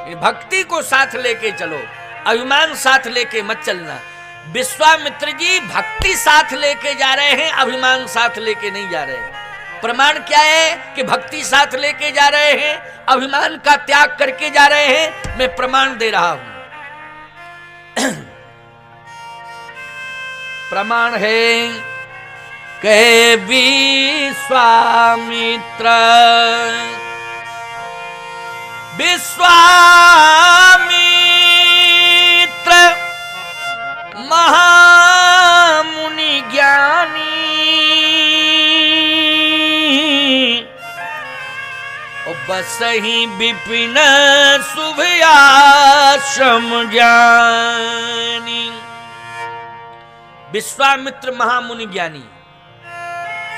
भक्ति को साथ लेके चलो, अभिमान साथ लेके मत चलना। विश्वामित्र जी भक्ति साथ लेके जा रहे हैं, अभिमान साथ लेके नहीं जा रहे हैं। प्रमाण क्या है कि भक्ति साथ लेके जा रहे हैं, अभिमान का त्याग करके जा रहे हैं? मैं प्रमाण दे रहा हूं। प्रमाण है कहे विश्वामित्र महामुनि ज्ञानी बसहि विपिन शुभ आश्रम जानी। विश्वामित्र महामुनि ज्ञानी,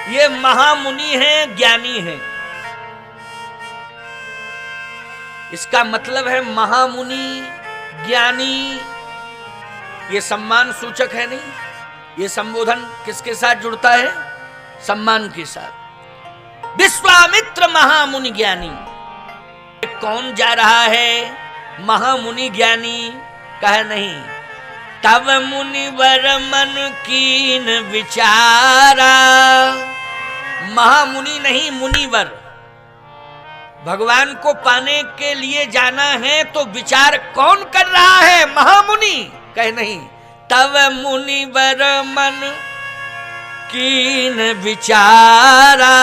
ये महामुनि हैं, ज्ञानी हैं। इसका मतलब है महामुनि ज्ञानी, ये सम्मान सूचक है नहीं? ये संबोधन किसके साथ जुड़ता है? सम्मान के साथ। विश्वामित्र महामुनि ज्ञानी, कौन जा रहा है? महामुनि ज्ञानी कहे नहीं। तब मुनिवर मन कीन विचारा, महामुनि नहीं मुनिवर। भगवान को पाने के लिए जाना है तो विचार कौन कर रहा है? महामुनि कहे नहीं। तब मुनिवर मन कीन विचारा,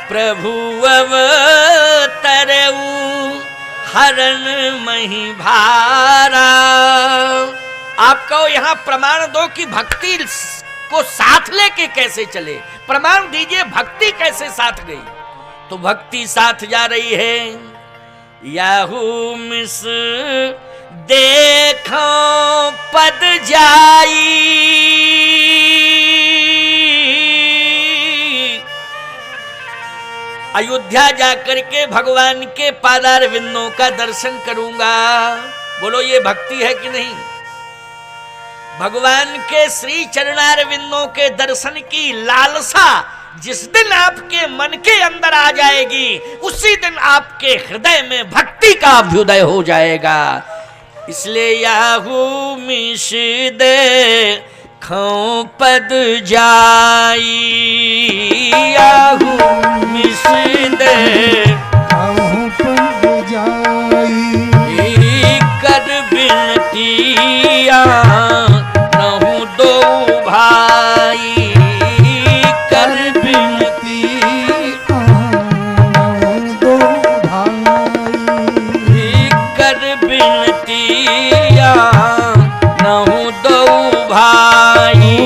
प्रभु अवतरऊ हरण मही भारा। आप कहो यहां प्रमाण दो कि भक्ति को साथ लेके कैसे चले, प्रमाण दीजिए भक्ति कैसे साथ गई। तो भक्ति साथ जा रही है। याहू मिस देखो पद जाई, अयोध्या जाकर के भगवान के पादारविंदों का दर्शन करूंगा। बोलो ये भक्ति है कि नहीं? भगवान के श्री चरणारविंदों के दर्शन की लालसा जिस दिन आपके मन के अंदर आ जाएगी, उसी दिन आपके हृदय में भक्ति का अभ्युदय हो जाएगा। इसलिए याहू मिश देखो पद जाई, याहू मिश देखो पद जाई, कर बिनतिया नहु दो भाई, कर बिनती दो भाई, कर बिनतिया नहु दो भाई,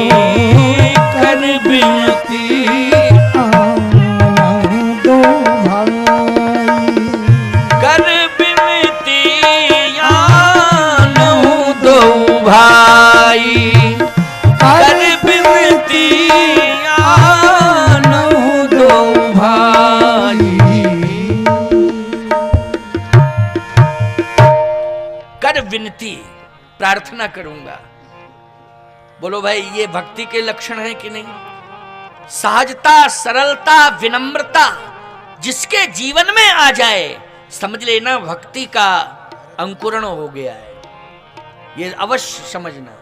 कर बिनती नहु दो भाई, कर बिनतिया नहु दो भाई, कर बिनतिया नहु दो भाई। कर विनती, प्रार्थना करूंगा। बोलो भाई ये भक्ति के लक्षण है कि नहीं? सहजता, सरलता, विनम्रता जिसके जीवन में आ जाए, समझ लेना भक्ति का अंकुरण हो गया है। ये अवश्य समझना।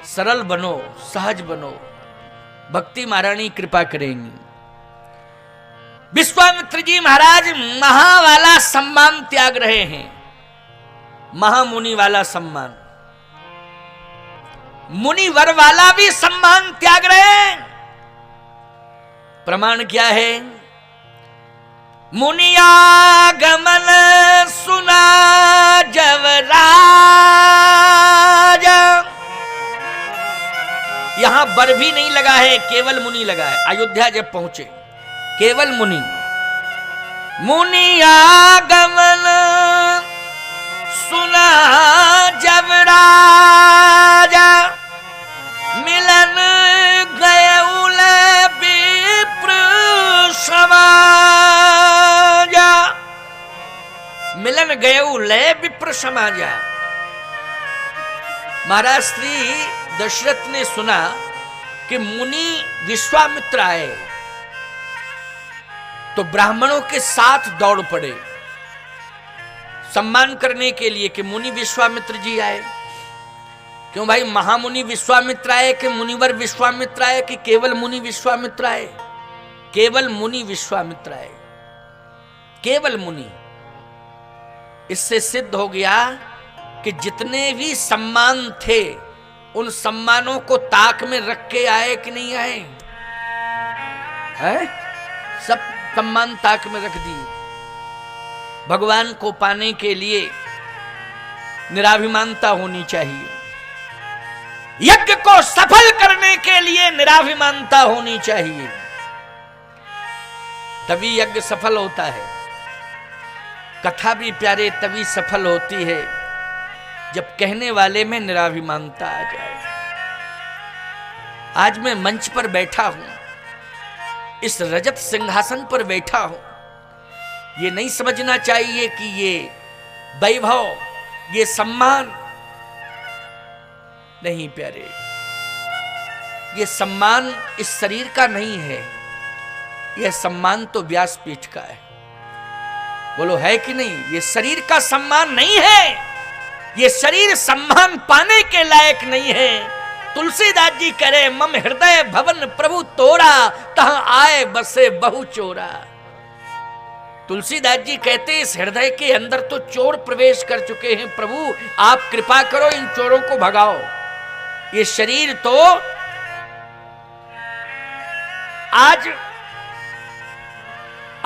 सरल बनो, सहज बनो, भक्ति महारानी कृपा करेंगी। विश्वामित्र जी महाराज महा वाला सम्मान त्याग रहे हैं, महामुनि वाला सम्मान। मुनिवर वाला भी सम्मान त्याग रहे हैं। प्रमाण क्या है? मुनियागमन सुना जब राजा, यहां बर भी नहीं लगा है, केवल मुनि लगा है। अयोध्या जब पहुंचे केवल मुनि। मुनियागमन सुना जब राजा, मिलन गयउल विप्र समाजा, मिलन गयउल विप्र समाजा। महाराज श्री दशरथ ने सुना कि मुनि विश्वामित्र आए तो ब्राह्मणों के साथ दौड़ पड़े। सम्मान करने के लिए कि मुनि विश्वामित्र जी आए। क्यों भाई, महामुनि विश्वामित्र आए कि मुनिवर विश्वामित्र आए कि केवल मुनि विश्वामित्र आए? केवल मुनि विश्वामित्र आए, केवल मुनि। इससे सिद्ध हो गया कि जितने भी सम्मान थे उन सम्मानों को ताक में रख के आए कि नहीं आए? है? सब सम्मान ताक में रख दिए। भगवान को पाने के लिए निराभिमानता होनी चाहिए, यज्ञ को सफल करने के लिए निराभिमानता होनी चाहिए, तभी यज्ञ सफल होता है। कथा भी प्यारे तभी सफल होती है जब कहने वाले में निराभिमानता आ जाए। आज मैं मंच पर बैठा हूं, इस रजत सिंहासन पर बैठा हूं, ये नहीं समझना चाहिए कि ये वैभव, ये सम्मान नहीं प्यारे, ये सम्मान इस शरीर का नहीं है, यह सम्मान तो व्यासपीठ का है। बोलो है कि नहीं? ये शरीर का सम्मान नहीं है, ये शरीर सम्मान पाने के लायक नहीं है। तुलसीदास जी कह रहे, मम हृदय भवन प्रभु तोड़ा, तहां आए बसे बहु चोरा। तुलसीदास जी कहते, इस हृदय के अंदर तो चोर प्रवेश कर चुके हैं, प्रभु आप कृपा करो, इन चोरों को भगाओ। ये शरीर तो आज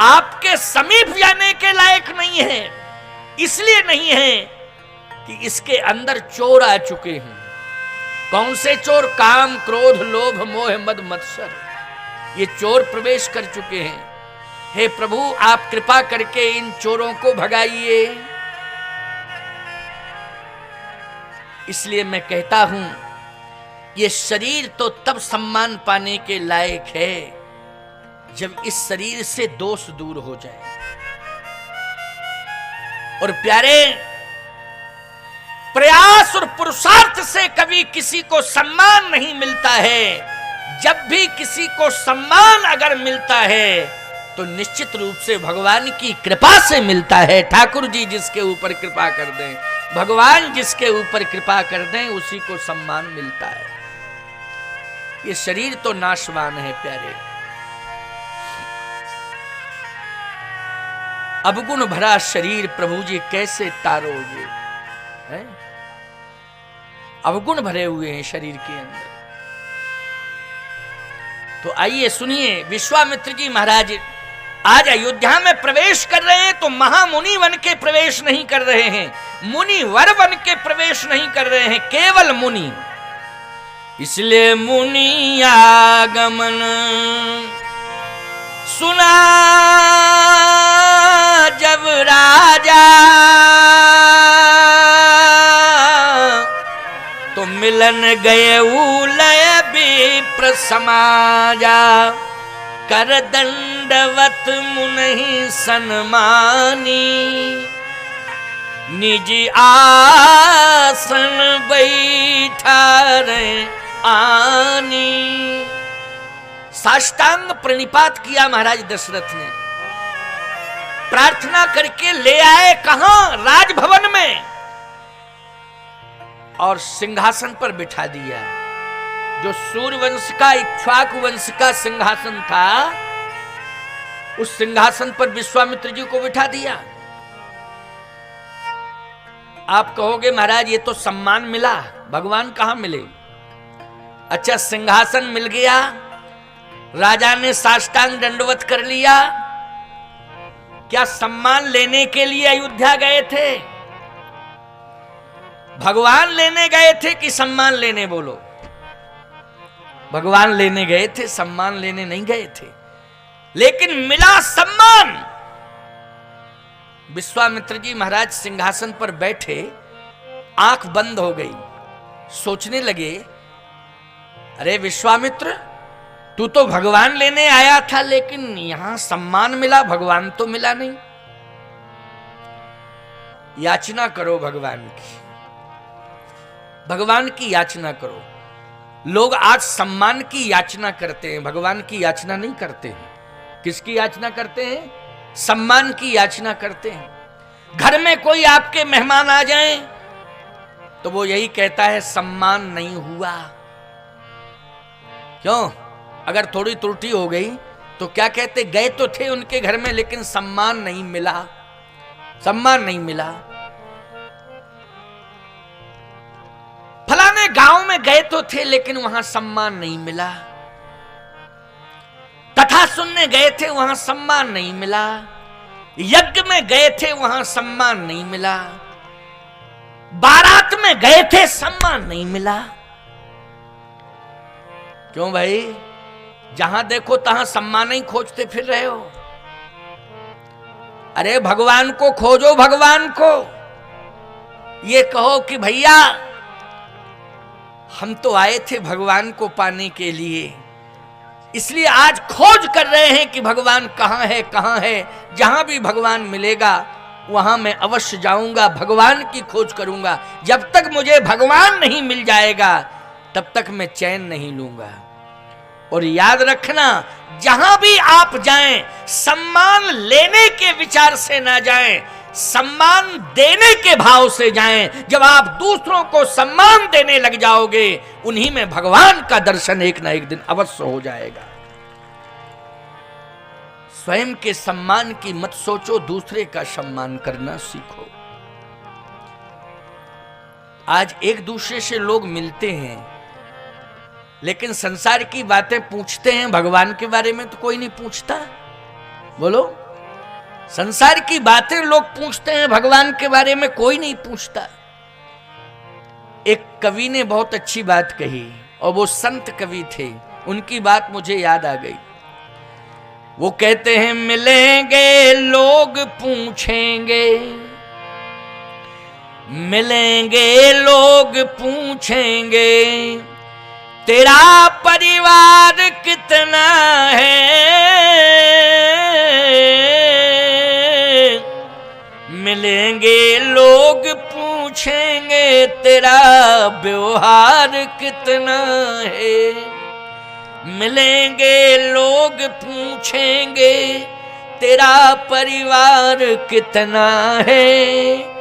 आपके समीप जाने के लायक नहीं है। इसलिए नहीं है कि इसके अंदर चोर आ चुके हैं। कौन से चोर? काम, क्रोध, लोभ, मोह, मद, मत्सर, ये चोर प्रवेश कर चुके हैं। हे प्रभु आप कृपा करके इन चोरों को भगाइए। इसलिए मैं कहता हूं, ये शरीर तो तब सम्मान पाने के लायक है जब इस शरीर से दोष दूर हो जाए। और प्यारे, प्रयास और पुरुषार्थ से कभी किसी को सम्मान नहीं मिलता है। जब भी किसी को सम्मान अगर मिलता है तो निश्चित रूप से भगवान की कृपा से मिलता है। ठाकुर जी जिसके ऊपर कृपा कर दें, भगवान जिसके ऊपर कृपा कर दें, उसी को सम्मान मिलता है। ये शरीर तो नाशवान है प्यारे। अवगुण भरा शरीर प्रभु जी कैसे तारोगे? है? अवगुण भरे हुए हैं शरीर के अंदर। तो आइए सुनिए, विश्वामित्र जी महाराज आज अयोध्या में प्रवेश कर रहे हैं तो महामुनि बन के प्रवेश नहीं कर रहे हैं, मुनि वर बन के प्रवेश नहीं कर रहे हैं, केवल मुनि। इसलिए मुनि आगमन सुना जब राजा, तो मिलन गए उलय विप्र समाजा, कर दंडवत मुनि सन्मानी, निज आसन बैठा रे आनी। साष्टांग प्रणिपात किया महाराज दशरथ ने, प्रार्थना करके ले आए कहां? राजभवन में, और सिंहासन पर बिठा दिया। जो सूर्यवंश का, इक्ष्वाकु वंश का सिंहासन था, उस सिंहासन पर विश्वामित्र जी को बिठा दिया। आप कहोगे महाराज ये तो सम्मान मिला, भगवान कहां मिले? अच्छा, सिंहासन मिल गया, राजा ने साष्टांग दंडवत कर लिया, क्या सम्मान लेने के लिए अयोध्या गए थे? भगवान लेने गए थे कि सम्मान लेने? बोलो, भगवान लेने गए थे, सम्मान लेने नहीं गए थे। लेकिन मिला सम्मान। विश्वामित्र जी महाराज सिंहासन पर बैठे, आंख बंद हो गई, सोचने लगे, अरे विश्वामित्र तू तो भगवान लेने आया था, लेकिन यहां सम्मान मिला, भगवान तो मिला नहीं। याचना करो भगवान की, भगवान की याचना करो। लोग आज सम्मान की याचना करते हैं, भगवान की याचना नहीं करते हैं। किसकी याचना करते हैं? सम्मान की याचना करते हैं। घर में कोई आपके मेहमान आ जाएं तो वो यही कहता है सम्मान नहीं हुआ। क्यों? अगर थोड़ी त्रुटि हो गई तो क्या कहते, गए तो थे उनके घर में लेकिन सम्मान नहीं मिला, सम्मान नहीं मिला। फलाने गांव में गए तो थे लेकिन वहां सम्मान नहीं मिला। कथा सुनने गए थे वहां सम्मान नहीं मिला। यज्ञ में गए थे वहां सम्मान नहीं मिला। बारात में गए थे सम्मान नहीं मिला। क्यों भाई? जहां देखो तहां सम्मान ही खोजते फिर रहे हो। अरे भगवान को खोजो, भगवान को। ये कहो कि भैया हम तो आए थे भगवान को पाने के लिए, इसलिए आज खोज कर रहे हैं कि भगवान कहां है, कहां है। जहां भी भगवान मिलेगा वहां मैं अवश्य जाऊंगा, भगवान की खोज करूंगा। जब तक मुझे भगवान नहीं मिल जाएगा तब तक मैं चैन नहीं लूंगा। और याद रखना, जहां भी आप जाएं सम्मान लेने के विचार से ना जाएं, सम्मान देने के भाव से जाएं। जब आप दूसरों को सम्मान देने लग जाओगे उन्हीं में भगवान का दर्शन एक ना एक दिन अवश्य हो जाएगा। स्वयं के सम्मान की मत सोचो, दूसरे का सम्मान करना सीखो। आज एक दूसरे से लोग मिलते हैं लेकिन संसार की बातें पूछते हैं, भगवान के बारे में तो कोई नहीं पूछता। बोलो, संसार की बातें लोग पूछते हैं, भगवान के बारे में कोई नहीं पूछता। एक कवि ने बहुत अच्छी बात कही और वो संत कवि थे, उनकी बात मुझे याद आ गई। वो कहते हैं, मिलेंगे लोग पूछेंगे, मिलेंगे लोग पूछेंगे तेरा परिवार कितना है, मिलेंगे लोग पूछेंगे तेरा व्यवहार कितना है, मिलेंगे लोग पूछेंगे तेरा परिवार कितना है,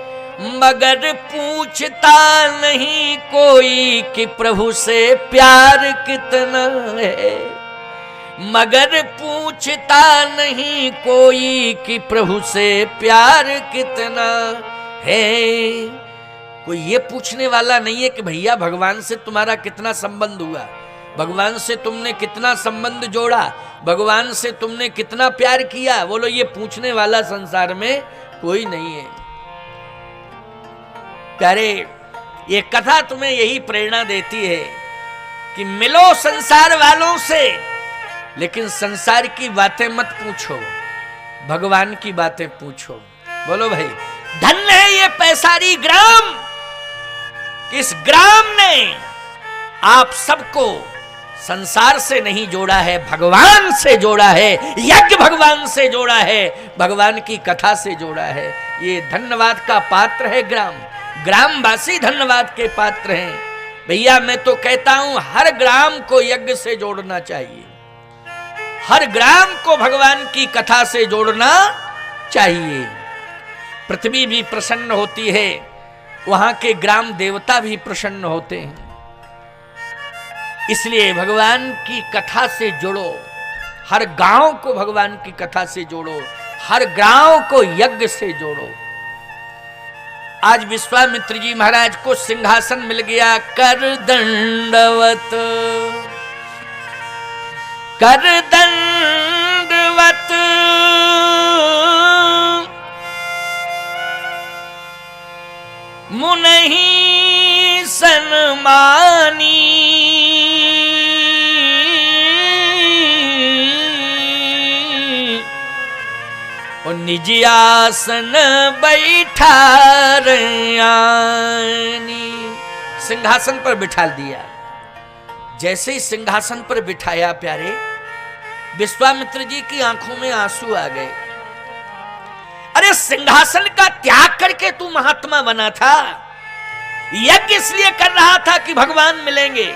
मगर पूछता नहीं कोई कि प्रभु से प्यार कितना है, मगर पूछता नहीं कोई कि प्रभु से प्यार कितना है। कोई ये पूछने वाला नहीं है कि भैया भगवान से तुम्हारा कितना संबंध हुआ, भगवान से तुमने कितना संबंध जोड़ा, भगवान से तुमने कितना प्यार किया। बोलो, ये पूछने वाला संसार में कोई नहीं है। प्यारे, ये कथा तुम्हें यही प्रेरणा देती है कि मिलो संसार वालों से, लेकिन संसार की बातें मत पूछो, भगवान की बातें पूछो। बोलो भाई, धन्य है ये पैसारी ग्राम, इस ग्राम ने आप सबको संसार से नहीं जोड़ा है, भगवान से जोड़ा है, यज्ञ भगवान से जोड़ा है, भगवान की कथा से जोड़ा है। ये धन्यवाद का पात्र है ग्राम, ग्रामवासी धन्यवाद के पात्र हैं। भैया मैं तो कहता हूं हर ग्राम को यज्ञ से जोड़ना चाहिए, हर ग्राम को भगवान की कथा से जोड़ना चाहिए। पृथ्वी भी प्रसन्न होती है, वहां के ग्राम देवता भी प्रसन्न होते हैं। इसलिए भगवान की कथा से जुड़ो, हर गांव को भगवान की कथा से जोड़ो, हर गांव को यज्ञ से जोड़ो। आज विश्वामित्र जी महाराज को सिंहासन मिल गया, कर दंडवत, कर दंडवत मुनहि सन्मानी, और निज आसन बैठा रयानी, सिंहासन पर बिठा दिया। जैसे ही सिंहासन पर बिठाया प्यारे, विश्वामित्र जी की आंखों में आंसू आ गए। अरे सिंहासन का त्याग करके तू महात्मा बना था, यज्ञ इसलिए कर रहा था कि भगवान मिलेंगे,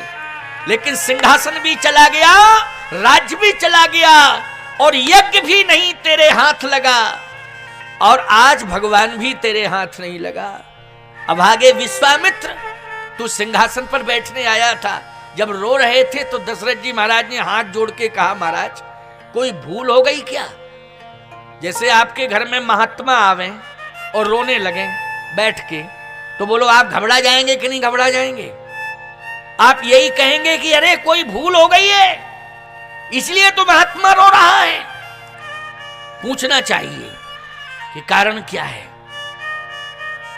लेकिन सिंहासन भी चला गया, राज्य भी चला गया और यज्ञ भी नहीं तेरे हाथ लगा। और आज भगवान भी तेरे हाथ नहीं लगा। अभागे विश्वामित्र, तू सिंहासन पर बैठने आया था, जब रो रहे थे तो दशरथ जी महाराज ने हाथ जोड़ के कहा, महाराज कोई भूल हो गई क्या? जैसे आपके घर में महात्मा आवे और रोने लगे बैठ के, तो बोलो आप घबरा जाएंगे कि नहीं घबरा जाएंगे? आप यही कहेंगे कि अरे कोई भूल हो गई है इसलिए तो महात्मा रो रहा है। पूछना चाहिए कि कारण क्या है।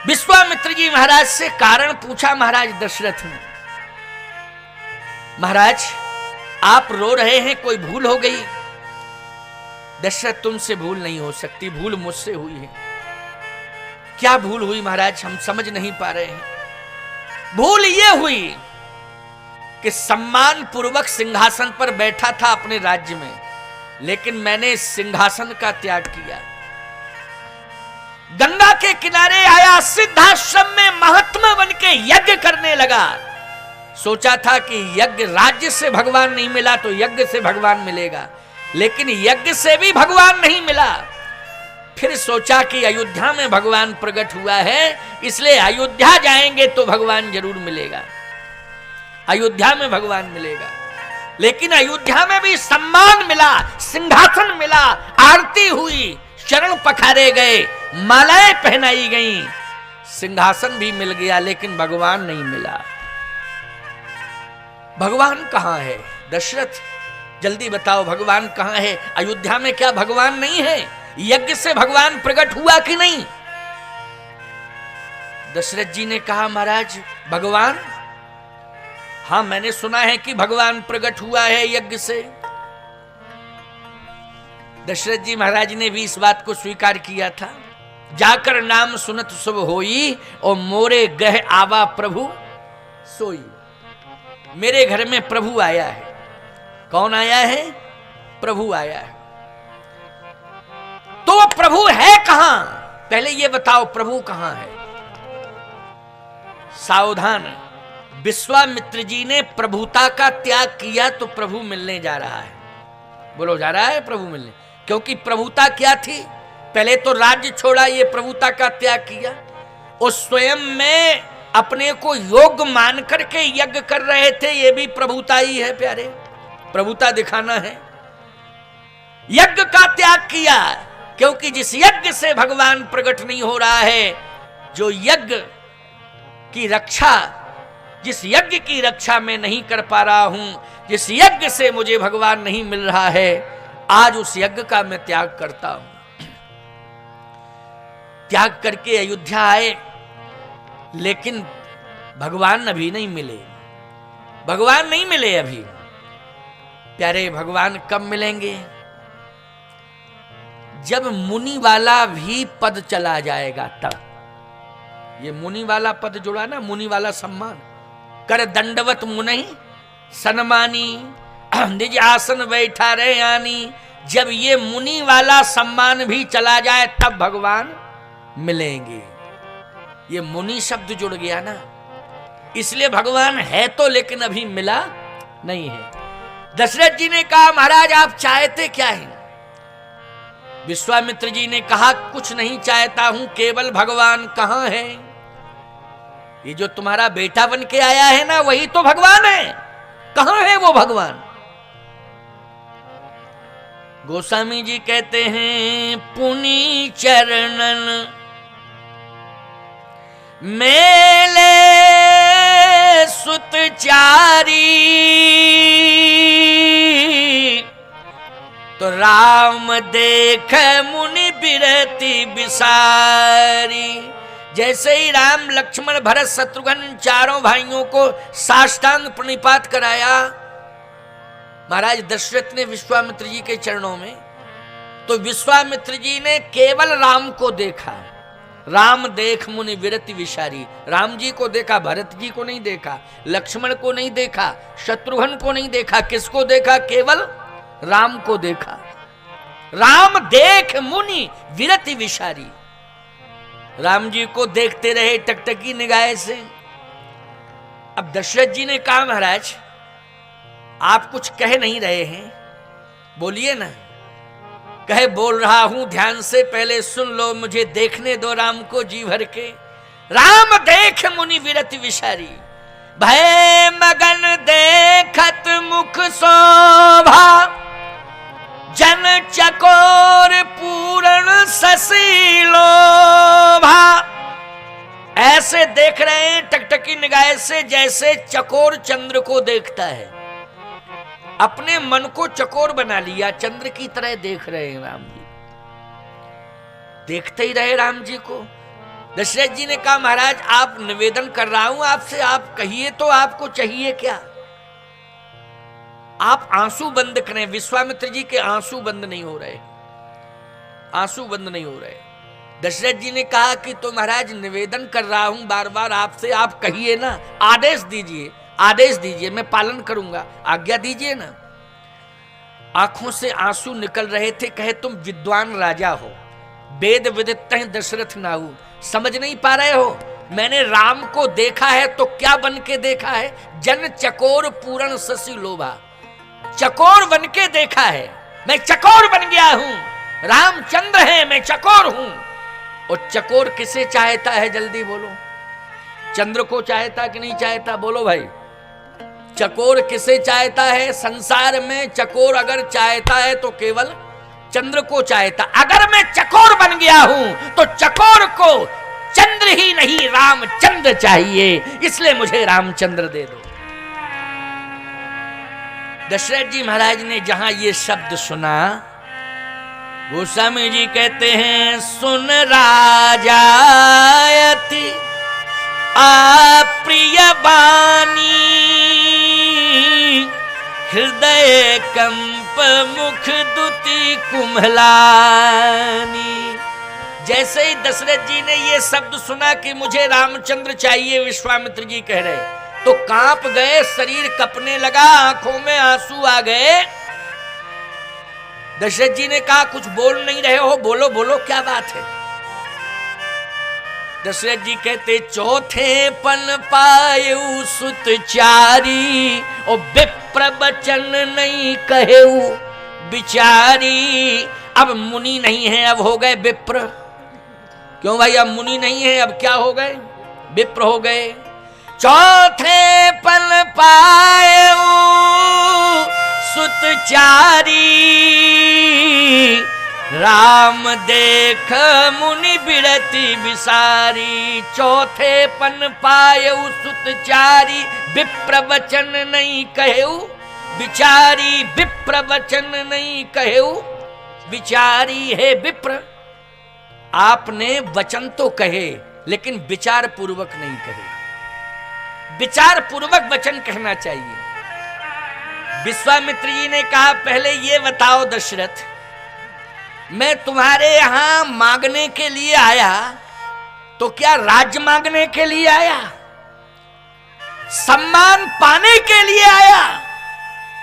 विश्वामित्र जी महाराज से कारण पूछा महाराज दशरथ ने। महाराज आप रो रहे हैं, कोई भूल हो गई? दशरथ तुमसे भूल नहीं हो सकती, भूल मुझसे हुई है। क्या भूल हुई महाराज, हम समझ नहीं पा रहे हैं। भूल यह हुई कि सम्मान पूर्वक सिंहासन पर बैठा था अपने राज्य में, लेकिन मैंने सिंहासन का त्याग किया। गंगा के किनारे आया, सिद्धाश्रम में महात्मा बन के यज्ञ करने लगा। सोचा था कि यज्ञ राज्य से भगवान नहीं मिला तो यज्ञ से भगवान मिलेगा, लेकिन यज्ञ से भी भगवान नहीं मिला। फिर सोचा कि अयोध्या में भगवान प्रकट हुआ है, इसलिए अयोध्या जाएंगे तो भगवान जरूर मिलेगा, अयोध्या में भगवान मिलेगा। लेकिन अयोध्या में भी सम्मान मिला, सिंहासन मिला, आरती हुई, चरण पखारे गए, मालाएं पहनाई गईं, सिंहासन भी मिल गया, लेकिन भगवान नहीं मिला। भगवान कहां है? दशरथ जल्दी बताओ भगवान कहां है? अयोध्या में क्या भगवान नहीं है? यज्ञ से भगवान प्रकट हुआ कि नहीं? दशरथ जी ने कहा, महाराज भगवान, हां मैंने सुना है कि भगवान प्रकट हुआ है यज्ञ से। दशरथ जी महाराज ने भी इस बात को स्वीकार किया था। जाकर नाम सुनत शुभ होई, और मोरे गह आवा प्रभु सोई। मेरे घर में प्रभु आया है। कौन आया है? प्रभु आया है। तो वो प्रभु है कहां? पहले ये बताओ प्रभु कहां है? सावधान, विश्वामित्र जी ने प्रभुता का त्याग किया तो प्रभु मिलने जा रहा है। बोलो जा रहा है प्रभु मिलने, क्योंकि प्रभुता क्या थी? पहले तो राज्य छोड़ा, ये प्रभुता का त्याग किया। और स्वयं में अपने को योग्य मान करके यज्ञ कर रहे थे, ये भी प्रभुता ही है प्यारे, प्रभुता दिखाना है। यज्ञ का त्याग किया, क्योंकि जिस यज्ञ से भगवान प्रकट नहीं हो रहा है, जो यज्ञ की रक्षा, जिस यज्ञ की रक्षा मैं नहीं कर पा रहा हूं, जिस यज्ञ से मुझे भगवान नहीं मिल रहा है, आज उस यज्ञ का मैं त्याग करता हूं। त्याग करके अयोध्या आए, लेकिन भगवान अभी नहीं मिले। भगवान नहीं मिले अभी। प्यारे भगवान कब मिलेंगे? जब मुनि वाला भी पद चला जाएगा तब। ये मुनि वाला पद जुड़ा ना, मुनि वाला सम्मान। कर दंडवत मुनि सन्मानी, निज आसन बैठा रे यानी। जब ये मुनि वाला सम्मान भी चला जाए तब भगवान मिलेंगे। ये मुनि शब्द जुड़ गया ना, इसलिए भगवान है तो, लेकिन अभी मिला नहीं है। दशरथ जी ने कहा, महाराज आप चाहते क्या हैं? विश्वामित्र जी ने कहा, कुछ नहीं चाहता हूं, केवल भगवान कहां है? ये जो तुम्हारा बेटा बन के आया है ना, वही तो भगवान है। कहां है वो भगवान? गोस्वामी जी कहते हैं, पुनि चरणन मेले सुतचारी, तो राम देख मुनि बिरति बिसारी। जैसे ही राम लक्ष्मण भरत शत्रुघ्न चारों भाइयों को साष्टांग प्रणिपात कराया महाराज दशरथ ने विश्वामित्र जी के चरणों में, तो विश्वामित्र जी ने केवल राम को देखा। राम देख मुनि विरति विशारी। राम जी को देखा, भरत जी को नहीं देखा, लक्ष्मण को नहीं देखा, शत्रुघ्न को नहीं देखा। किसको देखा? केवल राम को देखा। राम देख मुनि विरति विशारी। राम जी को देखते रहे टकटकी निगाह से। अब दशरथ जी ने कहा, महाराज आप कुछ कह नहीं रहे हैं, बोलिए ना। कहे बोल रहा हूं ध्यान से, पहले सुन लो, मुझे देखने दो राम को जी भर के। राम देख मुनि विरति विसारी, भय मगन देखत मुख शोभा, जन चकोर पूर्ण शशि लोभा। ऐसे देख रहे हैं टकटकी निगाह से जैसे चकोर चंद्र को देखता है। अपने मन को चकोर बना लिया, चंद्र की तरह देख रहे हैं राम जी। देखते ही रहे राम जी को। दशरथ जी ने कहा महाराज आप निवेदन कर रहा हूं आपसे, आप कहिए तो आपको चाहिए क्या? आप आंसू बंद करें। विश्वामित्र जी के आंसू बंद नहीं हो रहे, आंसू बंद नहीं हो रहे। दशरथ जी ने कहा कि तो महाराज निवेदन कर रहा हूं बार बार आपसे, आप कहिए ना, आदेश दीजिए, आदेश दीजिए, मैं पालन करूंगा, आज्ञा दीजिए ना। आंखों से आंसू निकल रहे थे। कहे तुम विद्वान राजा हो, वेद विदित हैं दशरथ नाऊ, समझ नहीं पा रहे हो? मैंने राम को देखा है तो क्या बन के देखा है? जन चकोर पूर्ण शशि लोभा, चकोर बन के देखा है। मैं चकोर बन गया हूं, रामचंद्र है, मैं चकोर हूं। और चकोर किसे चाहता है? जल्दी बोलो। चंद्र को चाहता कि नहीं चाहता? बोलो भाई। चकोर किसे चाहता है? संसार में चकोर अगर चाहता है तो केवल चंद्र को चाहता। अगर मैं चकोर बन गया हूं तो चकोर को चंद्र ही नहीं रामचंद्र चाहिए, इसलिए मुझे रामचंद्र दे दो। दशरथ जी महाराज ने जहां ये शब्द सुना, गोस्वामी जी कहते हैं सुन राजा अति अप्रिय बानी, हृदय कंप मुख दुति कुम्हलानी। जैसे ही दशरथ जी ने ये शब्द सुना कि मुझे रामचंद्र चाहिए, विश्वामित्र जी कह रहे, तो कांप गए, शरीर कपने लगा, आंखों में आंसू आ गए। दशरथ जी ने कहा कुछ बोल नहीं रहे हो, बोलो बोलो क्या बात है? दशरथ जी कहते चौथे पन पायु सुत चारी, और विप्र बचन नहीं कहेऊ बिचारी। अब मुनि नहीं है, अब हो गए विप्र। क्यों भाई? अब मुनि नहीं है, अब क्या हो गए? विप्र हो गए। चौथे पन पायु सुत चारी, राम देख मुनि बिरति विसारी। चौथे पन पायु सुत चारी, विप्र वचन नहीं कहेऊ बिचारी। विप्र वचन नहीं कहेऊ बिचारी। है विप्र, आपने वचन तो कहे लेकिन विचार पूर्वक नहीं कहे। विचार पूर्वक वचन कहना चाहिए। विश्वामित्र जी ने कहा पहले ये बताओ दशरथ, मैं तुम्हारे यहां मांगने के लिए आया तो क्या राज्य मांगने के लिए आया? सम्मान पाने के लिए आया?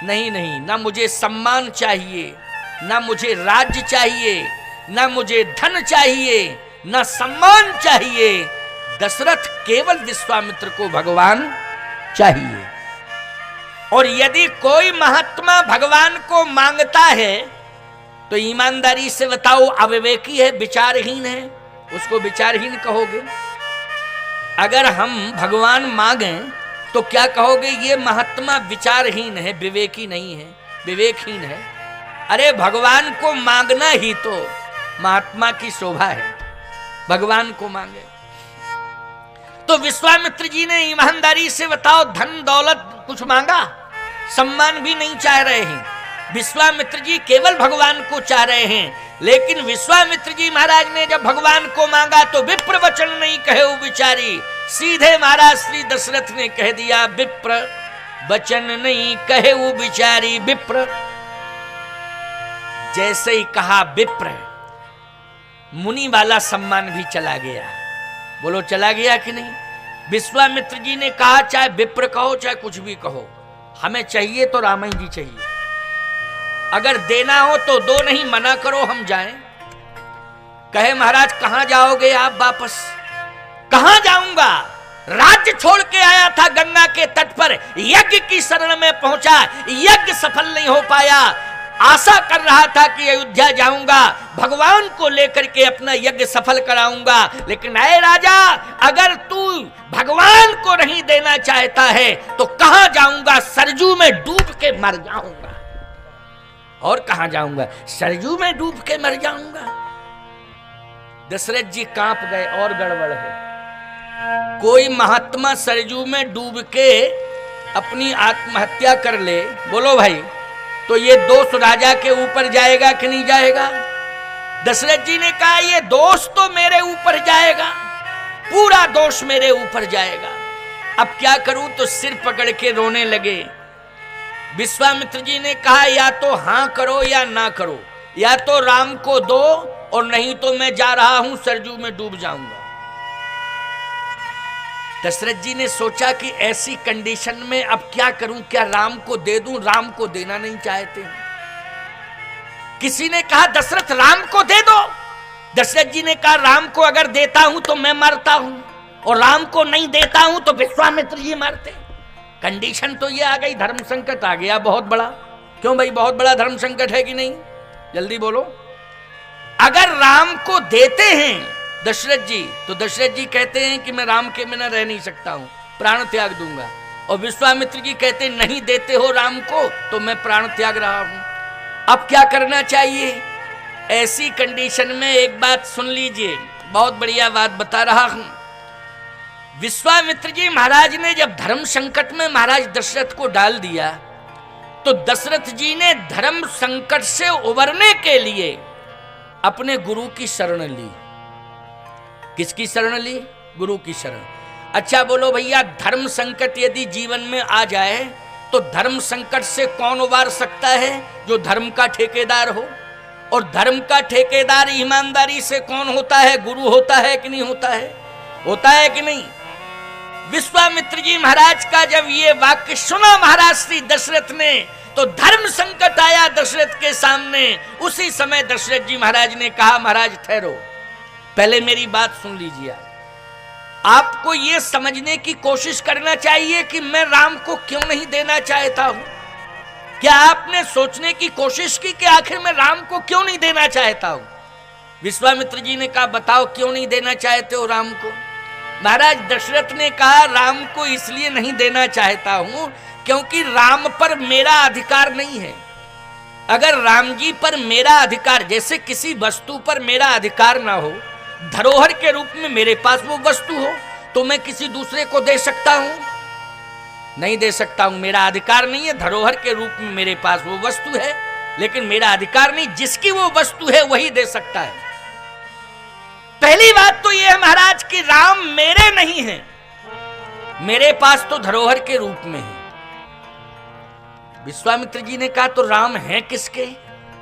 नहीं नहीं, ना मुझे सम्मान चाहिए, ना मुझे राज्य चाहिए, ना मुझे धन चाहिए, ना सम्मान चाहिए। दशरथ केवल विश्वामित्र को भगवान चाहिए। और यदि कोई महात्मा भगवान को मांगता है तो ईमानदारी से बताओ अविवेकी है, विचारहीन है, उसको विचारहीन कहोगे। अगर हम भगवान मांगें तो क्या कहोगे? ये महात्मा विचारहीन है, विवेकी नहीं है, विवेकहीन है। अरे भगवान को मांगना ही तो महात्मा की शोभा है, भगवान को मांगे। तो विश्वामित्र जी ने ईमानदारी से बताओ धन दौलत कुछ मांगा? सम्मान भी नहीं चाह रहे हैं। विश्वामित्र जी केवल भगवान को चाह रहे हैं। लेकिन विश्वामित्र जी महाराज ने जब भगवान को मांगा तो विप्र वचन नहीं कहे वो बिचारी। सीधे महाराज श्री दशरथ ने कह दिया विप्र वचन नहीं कहे वो बिचारी। विप्र जैसे ही कहा विप्र, मुनि वाला सम्मान भी चला गया। बोलो चला गया कि नहीं? विश्वामित्र जी ने कहा चाहे विप्र कहो चाहे कुछ भी कहो, हमें चाहिए तो रामायण जी चाहिए। अगर देना हो तो दो, नहीं मना करो हम जाएं। कहे महाराज कहां जाओगे आप वापस? कहां जाऊंगा? राज्य छोड़ के आया था गंगा के तट पर, यज्ञ की शरण में पहुंचा, यज्ञ सफल नहीं हो पाया। आशा कर रहा था कि अयोध्या जाऊंगा, भगवान को लेकर के अपना यज्ञ सफल कराऊंगा। लेकिन अरे राजा, अगर तू भगवान को नहीं देना चाहता है तो कहां जाऊंगा? सरजू में डूब के मर जाऊंगा। और कहां जाऊंगा? सरजू में डूब के मर जाऊंगा। दशरथ जी कांप गए, और गड़बड़ है। कोई महात्मा सरजू में डूब के अपनी आत्महत्या कर ले, बोलो भाई, तो ये दोष राजा के ऊपर जाएगा कि नहीं जाएगा? दशरथ जी ने कहा ये दोष तो मेरे ऊपर जाएगा, पूरा दोष मेरे ऊपर जाएगा। अब क्या करूं? तो सिर पकड़ के रोने लगे। विश्वामित्र जी ने कहा या तो हां करो या ना करो, या तो राम को दो और नहीं तो मैं जा रहा हूं, सरजू में डूब जाऊंगा। दशरथ जी ने सोचा कि ऐसी कंडीशन में अब क्या करूं? क्या राम को दे दूं? राम को देना नहीं चाहते। किसी ने कहा दशरथ राम को दे दो। दशरथ जी ने कहा राम को अगर देता हूं तो मैं मरता हूं, और राम को नहीं देता हूं तो विश्वामित्र जी मरते। कंडीशन तो ये आ गई, धर्म संकट आ गया बहुत बड़ा। क्यों भाई, बहुत बड़ा धर्म संकट है कि नहीं? जल्दी बोलो। अगर राम को देते हैं दशरथ जी, तो दशरथ जी कहते हैं कि मैं राम के बिना रह नहीं सकता हूं, प्राण त्याग दूंगा। और विश्वामित्र जी कहते हैं नहीं देते हो राम को तो मैं प्राण त्याग रहा हूं। अब क्या करना चाहिए? ऐसी कंडीशन में एक बात सुन लीजिए, बहुत बढ़िया बात बता रहा हूं। विश्वामित्र जी महाराज ने जब धर्म संकट में महाराज दशरथ को डाल दिया, तो दशरथ जी ने धर्म संकट से उबरने के लिए अपने गुरु की शरण ली। किसकी शरण ली? गुरु की शरण। अच्छा बोलो भैया, धर्म संकट यदि जीवन में आ जाए तो धर्म संकट से कौन उबार सकता है? जो धर्म का ठेकेदार हो। और धर्म का ठेकेदार ईमानदारी से कौन होता है? गुरु होता है कि नहीं होता है? होता है कि नहीं? विश्वामित्र जी महाराज का जब ये वाक्य सुना महाराज श्री दशरथ ने, तो धर्म संकट आया दशरथ के सामने। उसी समय दशरथ जी महाराज ने कहा महाराज ठहरो, पहले मेरी बात सुन लीजिए। आपको यह समझने की कोशिश करना चाहिए कि मैं राम को क्यों नहीं देना चाहता हूं। क्या आपने सोचने की कोशिश की कि आखिर मैं राम को क्यों नहीं देना चाहता हूं? विश्वामित्र जी ने कहा बताओ क्यों नहीं देना चाहते हो राम को? महाराज दशरथ ने कहा राम को इसलिए नहीं देना चाहता हूं क्योंकि राम पर मेरा अधिकार नहीं है। अगर राम जी पर मेरा अधिकार, जैसे किसी वस्तु पर मेरा अधिकार ना हो, धरोहर के रूप में मेरे पास वो वस्तु हो, तो मैं किसी दूसरे को दे सकता हूं? नहीं दे सकता हूं, मेरा अधिकार नहीं है। धरोहर के रूप में मेरे पास वो वस्तु है, लेकिन मेरा अधिकार नहीं। जिसकी वो वस्तु है वही दे सकता है। पहली बात तो यह है महाराज कि राम मेरे नहीं है, मेरे पास तो धरोहर के रूप में है। विश्वामित्र जी ने कहा तो राम है किसके?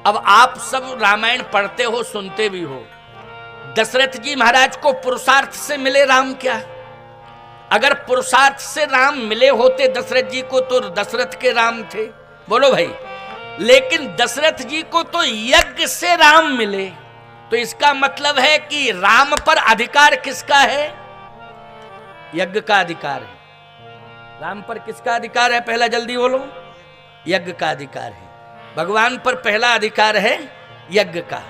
अब आप सब रामायण पढ़ते हो, सुनते भी हो। दशरथ जी महाराज को पुरुषार्थ से मिले राम क्या? अगर पुरुषार्थ से राम मिले होते दशरथ जी को तो दशरथ के राम थे, बोलो भाई। लेकिन दशरथ जी को तो यज्ञ से राम मिले, तो इसका मतलब है कि राम पर अधिकार किसका है? यज्ञ का अधिकार है। राम पर किसका अधिकार है? पहला जल्दी बोलो। यज्ञ का अधिकार है। भगवान पर पहला अधिकार है यज्ञ का।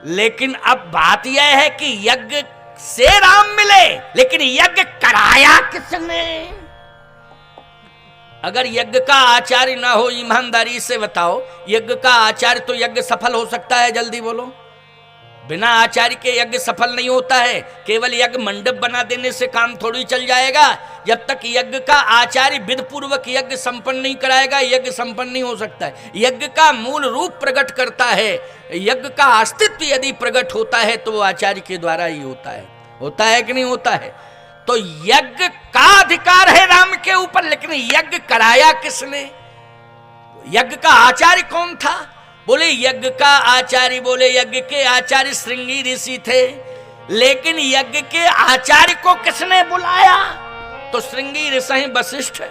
लेकिन अब बात यह है कि यज्ञ से राम मिले, लेकिन यज्ञ कराया किसने? अगर यज्ञ का आचार्य ना हो, ईमानदारी से बताओ, यज्ञ का आचार्य तो यज्ञ सफल हो सकता है? जल्दी बोलो। बिना आचार्य के यज्ञ सफल नहीं होता है। केवल यज्ञ मंडप बना देने से काम थोड़ी चल जाएगा। जब तक यज्ञ का आचार्य विधि पूर्वक यज्ञ संपन्न नहीं कराएगा, यज्ञ संपन्न नहीं हो सकता है। यज्ञ का मूल रूप प्रकट करता है। यज्ञ का अस्तित्व यदि प्रकट होता है तो वो आचार्य के द्वारा ही होता है। होता है कि नहीं होता है? तो यज्ञ का अधिकार है राम के ऊपर, लेकिन यज्ञ कराया किसने? यज्ञ का आचार्य कौन था? बोले यज्ञ का आचार्य, बोले यज्ञ के आचार्य श्रृंगी ऋषि थे। लेकिन यज्ञ के आचार्य को किसने बुलाया? तो श्रृंगी ऋषि वशिष्ठ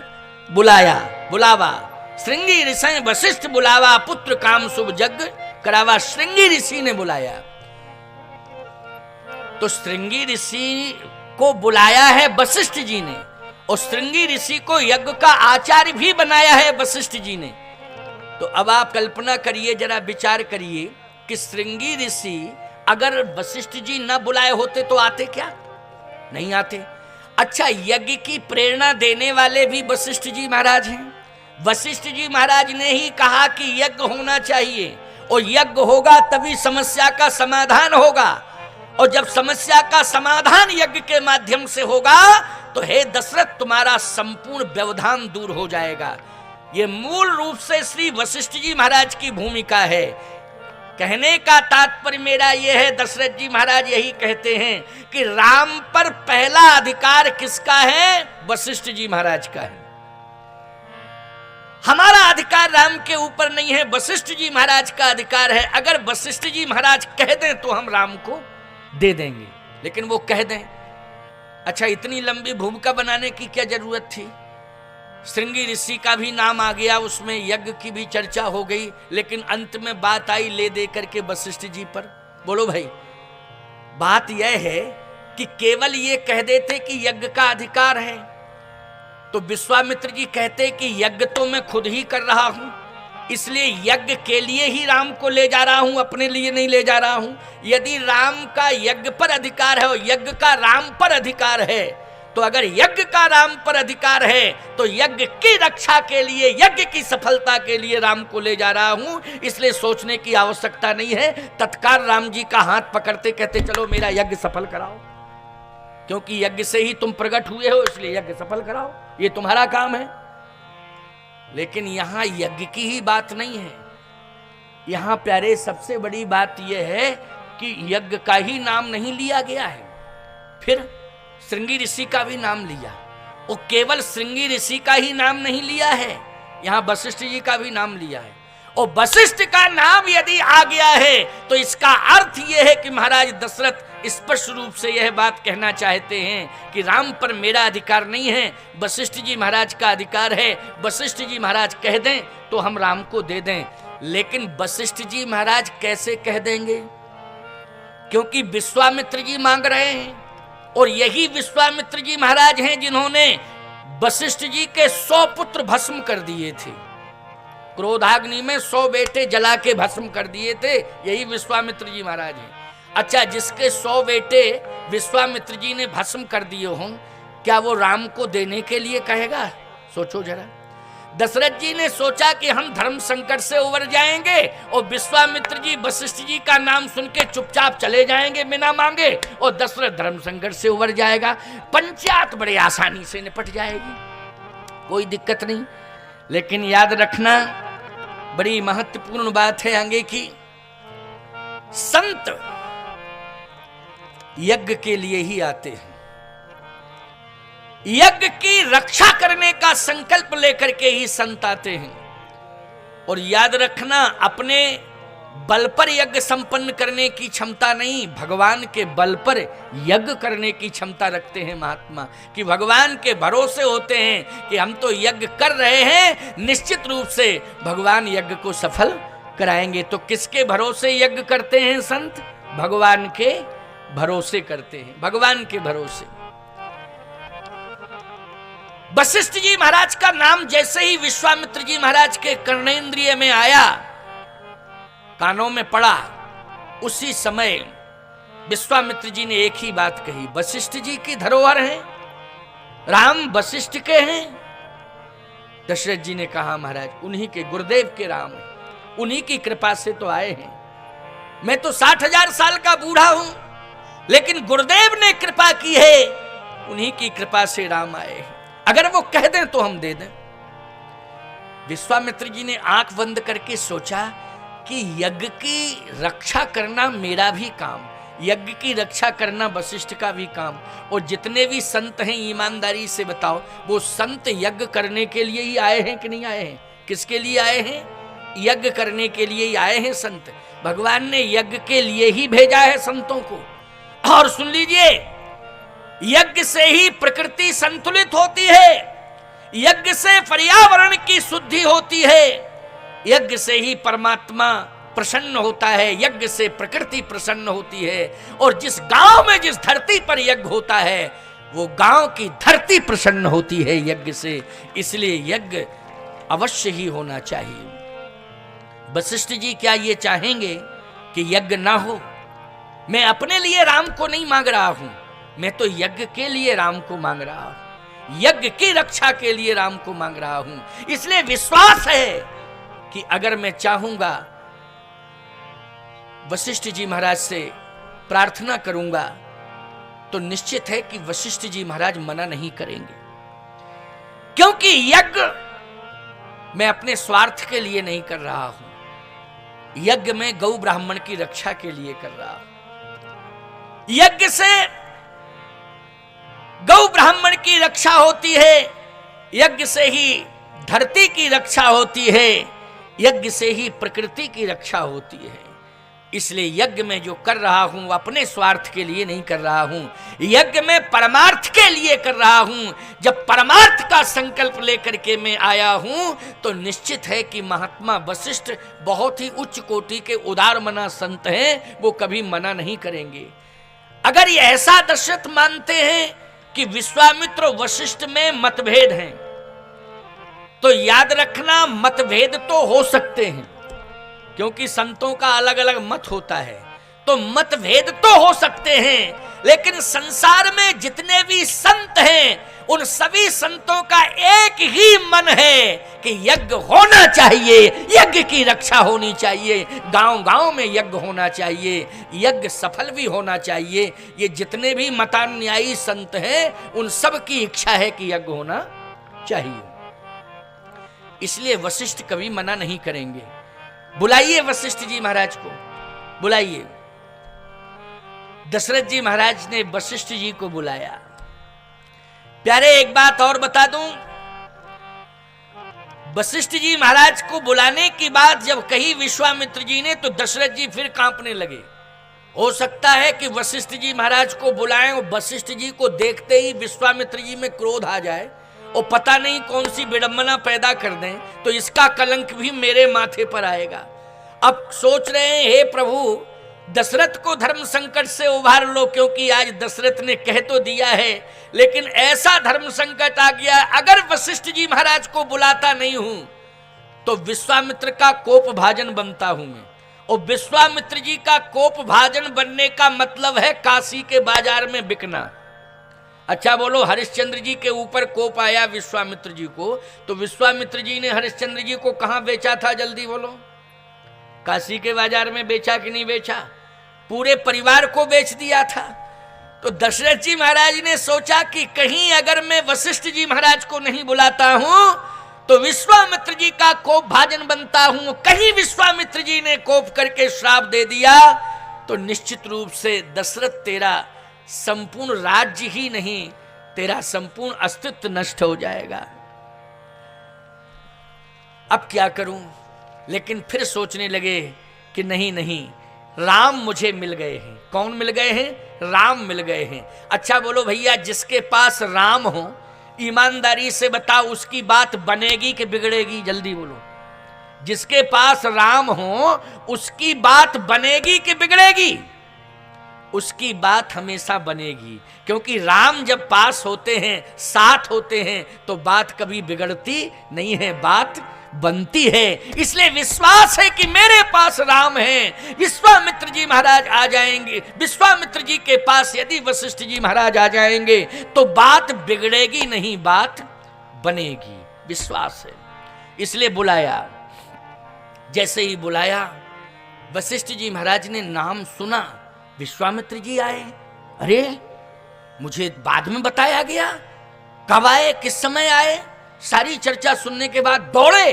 बुलाया। बुलावा श्रृंगी ऋषि वशिष्ठ बुलावा, पुत्र काम शुभ यज्ञ करावा, श्रृंगी ऋषि ने बुलाया। तो श्रृंगी ऋषि को बुलाया है वशिष्ठ जी ने, और श्रृंगी ऋषि को यज्ञ का आचार्य भी बनाया है वशिष्ठ जी ने। तो अब आप कल्पना करिए, जरा विचार करिए कि श्रृंगी ऋषि अगर वशिष्ठ जी न बुलाए होते तो आते क्या? नहीं आते। अच्छा, यज्ञ की प्रेरणा देने वाले भी वशिष्ठ जी महाराज हैं। वशिष्ठ जी महाराज ने ही कहा कि यज्ञ होना चाहिए, और यज्ञ होगा तभी समस्या का समाधान होगा, और जब समस्या का समाधान यज्ञ के माध्यम से होगा तो हे दशरथ तुम्हारा संपूर्ण व्यवधान दूर हो जाएगा। यह मूल रूप से श्री वशिष्ठ जी महाराज की भूमिका है। कहने का तात्पर्य मेरा यह है, दशरथ जी महाराज यही कहते हैं कि राम पर पहला अधिकार किसका है? वशिष्ठ जी महाराज का है। हमारा अधिकार राम के ऊपर नहीं है, वशिष्ठ जी महाराज का अधिकार है। अगर वशिष्ठ जी महाराज कह दें तो हम राम को दे देंगे, लेकिन वो कह दें। अच्छा, इतनी लंबी भूमिका बनाने की क्या जरूरत थी? श्रृंगी ऋषि का भी नाम आ गया, उसमें यज्ञ की भी चर्चा हो गई, लेकिन अंत में बात आई ले दे करके वशिष्ठ जी पर। बोलो भाई, बात यह है कि केवल ये कह देते कि यज्ञ का अधिकार है तो विश्वामित्र जी कहते कि यज्ञ तो मैं खुद ही कर रहा हूं, इसलिए यज्ञ के लिए ही राम को ले जा रहा हूं, अपने लिए नहीं ले जा रहा हूं। यदि राम का यज्ञ पर अधिकार है और यज्ञ का राम पर अधिकार है, तो अगर यज्ञ का राम पर अधिकार है तो यज्ञ की रक्षा के लिए, यज्ञ की सफलता के लिए राम को ले जा रहा हूं, इसलिए सोचने की आवश्यकता नहीं है। तत्काल राम जी का हाथ पकड़ते कहते चलो मेरा यज्ञ सफल कराओ, क्योंकि यज्ञ से ही तुम प्रकट हुए हो, इसलिए यज्ञ सफल कराओ, ये तुम्हारा काम है। लेकिन यहां यज्ञ की ही बात नहीं है, यहां प्यारे सबसे बड़ी बात यह है कि यज्ञ का ही नाम नहीं लिया गया है, फिर श्रृंगी ऋषि का भी नाम लिया। और केवल श्रृंगी ऋषि का ही नाम नहीं लिया है, यहां वशिष्ठ जी का भी नाम लिया है। और वशिष्ठ का नाम यदि आ गया है तो इसका अर्थ यह है कि महाराज दशरथ स्पष्ट रूप से यह बात कहना चाहते हैं कि राम पर मेरा अधिकार नहीं है, वशिष्ठ जी महाराज का अधिकार है। वशिष्ठ जी महाराज कह दें तो हम राम को दे दें। लेकिन वशिष्ठ जी महाराज कैसे कह देंगे? क्योंकि विश्वामित्र जी मांग रहे हैं, और यही विश्वामित्र जी महाराज हैं जिन्होंने वशिष्ठ जी के 100 पुत्र भस्म कर दिए थे। क्रोधाग्नि में 100 बेटे जला के भस्म कर दिए थे, यही विश्वामित्र जी महाराज हैं। अच्छा, जिसके 100 बेटे विश्वामित्र जी ने भस्म कर दिए हों, क्या वो राम को देने के लिए कहेगा? सोचो जरा। दशरथ जी ने सोचा कि हम धर्म संकट से उबर जाएंगे, और विश्वामित्र जी वशिष्ठ जी का नाम सुन के चुपचाप चले जाएंगे बिना मांगे, और दशरथ धर्म संकट से उबर जाएगा। पंचायत बड़े आसानी से निपट जाएगी, कोई दिक्कत नहीं। लेकिन याद रखना, बड़ी महत्वपूर्ण बात है आगे की, संत यज्ञ के लिए ही आते हैं, यज्ञ की रक्षा करने का संकल्प लेकर के ही संत आते हैं। और याद रखना, अपने बल पर यज्ञ संपन्न करने की क्षमता नहीं, भगवान के बल पर यज्ञ करने की क्षमता रखते हैं महात्मा, कि भगवान के भरोसे होते हैं कि हम तो यज्ञ कर रहे हैं, निश्चित रूप से भगवान यज्ञ को सफल कराएंगे। तो किसके भरोसे यज्ञ करते हैं संत? भगवान के भरोसे करते हैं, भगवान के भरोसे। वशिष्ठ जी महाराज का नाम जैसे ही विश्वामित्र जी महाराज के कर्णेंद्रिय में आया, कानों में पड़ा, उसी समय विश्वामित्र जी ने एक ही बात कही, वशिष्ठ जी की धरोहर हैं, राम वशिष्ठ के हैं। दशरथ जी ने कहा महाराज उन्हीं के, गुरुदेव के राम हैं, उन्हीं की कृपा से तो आए हैं। मैं तो 60,000 साल का बूढ़ा हूं, लेकिन गुरुदेव ने कृपा की है, उन्हीं की कृपा से राम आए हैं। अगर वो कह दें तो हम दे दें। विश्वामित्र जी ने आंख बंद करके सोचा कि यज्ञ की रक्षा करना मेरा भी काम, यज्ञ की रक्षा करना वशिष्ठ का भी काम। और जितने भी संत हैं, ईमानदारी से बताओ, वो संत यज्ञ करने के लिए ही आए हैं कि नहीं आए हैं? किसके लिए आए हैं? यज्ञ करने के लिए ही आए हैं संत। भगवान ने यज्ञ के लिए ही भेजा है संतों को। और सुन लीजिए, यज्ञ से ही प्रकृति संतुलित होती है, यज्ञ से पर्यावरण की शुद्धि होती है, यज्ञ से ही परमात्मा प्रसन्न होता है, यज्ञ से प्रकृति प्रसन्न होती है। और जिस गांव में, जिस धरती पर यज्ञ होता है, वो गांव की धरती प्रसन्न होती है यज्ञ से। इसलिए यज्ञ अवश्य ही होना चाहिए। वशिष्ठ जी क्या ये चाहेंगे कि यज्ञ ना हो? मैं अपने लिए राम को नहीं मांग रहा हूं, मैं तो यज्ञ के लिए राम को मांग रहा हूं, यज्ञ की रक्षा के लिए राम को मांग रहा हूं। इसलिए विश्वास है कि अगर मैं चाहूंगा, वशिष्ठ जी महाराज से प्रार्थना करूंगा, तो निश्चित है कि वशिष्ठ जी महाराज मना नहीं करेंगे, क्योंकि यज्ञ मैं अपने स्वार्थ के लिए नहीं कर रहा हूं, यज्ञ में गौ ब्राह्मण की रक्षा के लिए कर रहा हूं। यज्ञ से गौ ब्राह्मण की रक्षा होती है, यज्ञ से ही धरती की रक्षा होती है, यज्ञ से ही प्रकृति की रक्षा होती है। इसलिए यज्ञ में जो कर रहा हूं अपने स्वार्थ के लिए नहीं कर रहा हूं, यज्ञ में परमार्थ के लिए कर रहा हूं। जब परमार्थ का संकल्प लेकर के मैं आया हूं तो निश्चित है कि महात्मा वशिष्ठ बहुत ही उच्च कोटि के उदार मना संत हैं, वो कभी मना नहीं करेंगे। अगर ये ऐसा दशरथ मानते हैं कि विश्वामित्र वशिष्ठ में मतभेद हैं, तो याद रखना मतभेद तो हो सकते हैं, क्योंकि संतों का अलग अलग मत होता है, तो मतभेद तो हो सकते हैं, लेकिन संसार में जितने भी संत हैं उन सभी संतों का एक ही मन है कि यज्ञ होना चाहिए, यज्ञ की रक्षा होनी चाहिए, गांव गांव में यज्ञ होना चाहिए, यज्ञ सफल भी होना चाहिए। ये जितने भी मतानुयायी संत हैं उन सब की इच्छा है कि यज्ञ होना चाहिए। इसलिए वशिष्ठ कभी मना नहीं करेंगे। बुलाइए वशिष्ठ जी महाराज को, बुलाइए। दशरथ जी महाराज ने वशिष्ठ जी को बुलाया। प्यारे एक बात और बता दूं, वशिष्ठ जी महाराज को बुलाने की बात जब कही विश्वामित्र जी ने, तो दशरथ जी फिर कांपने लगे। हो सकता है कि वशिष्ठ जी महाराज को बुलाएं और वशिष्ठ जी को देखते ही विश्वामित्र जी में क्रोध आ जाए और पता नहीं कौन सी विडंबना पैदा कर दें, तो इसका कलंक भी मेरे माथे पर आएगा। अब सोच रहे हैं, हे प्रभु दशरथ को धर्म संकट से उभार लो, क्योंकि आज दशरथ ने कह तो दिया है, लेकिन ऐसा धर्म संकट आ गया, अगर वशिष्ठ जी महाराज को बुलाता नहीं हूं तो विश्वामित्र का कोप भाजन बनता हूं मैं, और विश्वामित्र जी का कोप भाजन बनने का मतलब है काशी के बाजार में बिकना। अच्छा बोलो, हरिश्चंद्र जी के ऊपर कोप आया विश्वामित्र जी को, तो विश्वामित्र जी ने हरिश्चंद्र जी को कहां बेचा था? जल्दी बोलो। काशी के बाजार में बेचा कि नहीं बेचा? पूरे परिवार को बेच दिया था। तो दशरथ जी महाराज ने सोचा कि कहीं अगर मैं वशिष्ठ जी महाराज को नहीं बुलाता हूं तो विश्वामित्र जी का कोप भाजन बनता हूं। कहीं विश्वामित्र जी ने कोप करके श्राप दे दिया तो निश्चित रूप से दशरथ तेरा संपूर्ण राज्य ही नहीं, तेरा संपूर्ण अस्तित्व नष्ट हो जाएगा। अब क्या करूं? लेकिन फिर सोचने लगे कि नहीं नहीं, राम मुझे मिल गए हैं। कौन मिल गए हैं? राम मिल गए हैं। अच्छा बोलो भैया, जिसके पास राम हो, ईमानदारी से बताओ उसकी बात बनेगी कि बिगड़ेगी? जल्दी बोलो। जिसके पास राम हो उसकी बात बनेगी कि बिगड़ेगी? उसकी बात हमेशा बनेगी, क्योंकि राम जब पास होते हैं, साथ होते हैं, तो बात कभी बिगड़ती नहीं है, बात बनती है। इसलिए विश्वास है कि मेरे पास राम है। विश्वामित्र जी महाराज आ जाएंगे, विश्वामित्र जी के पास यदि वशिष्ठ जी महाराज आ जाएंगे तो बात बिगड़ेगी नहीं, बात बनेगी। विश्वास है, इसलिए बुलाया। जैसे ही बुलाया, वशिष्ठ जी महाराज ने नाम सुना, विश्वामित्र जी आए। अरे मुझे बाद में बताया गया, कब आए, किस समय आए? सारी चर्चा सुनने के बाद दौड़े,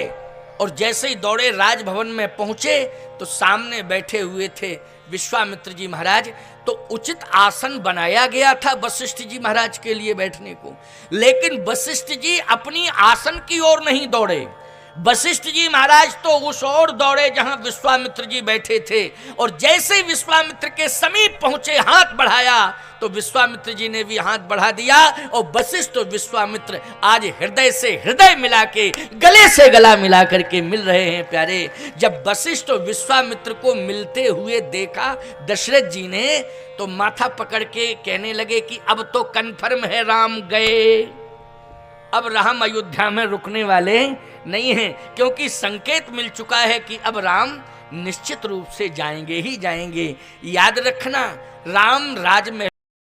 और जैसे ही दौड़े राजभवन में पहुंचे तो सामने बैठे हुए थे विश्वामित्र जी महाराज। तो उचित आसन बनाया गया था वशिष्ठ जी महाराज के लिए बैठने को, लेकिन वशिष्ठ जी अपनी आसन की ओर नहीं दौड़े। वशिष्ठ जी महाराज तो उस ओर दौड़े जहां विश्वामित्र जी बैठे थे, और जैसे ही विश्वामित्र के समीप पहुंचे, हाथ बढ़ाया तो विश्वामित्र जी ने भी हाथ बढ़ा दिया, और वशिष्ठ और विश्वामित्र आज हृदय से हृदय मिला के, गले से गला मिला करके मिल रहे हैं। प्यारे, जब वशिष्ठ और विश्वामित्र को मिलते हुए देखा दशरथ जी ने, तो माथा पकड़ के कहने लगे कि अब तो कन्फर्म है, राम गए, अब राम अयोध्या में रुकने वाले नहीं है, क्योंकि संकेत मिल चुका है कि अब राम निश्चित रूप से जाएंगे ही जाएंगे। याद रखना, राम राज में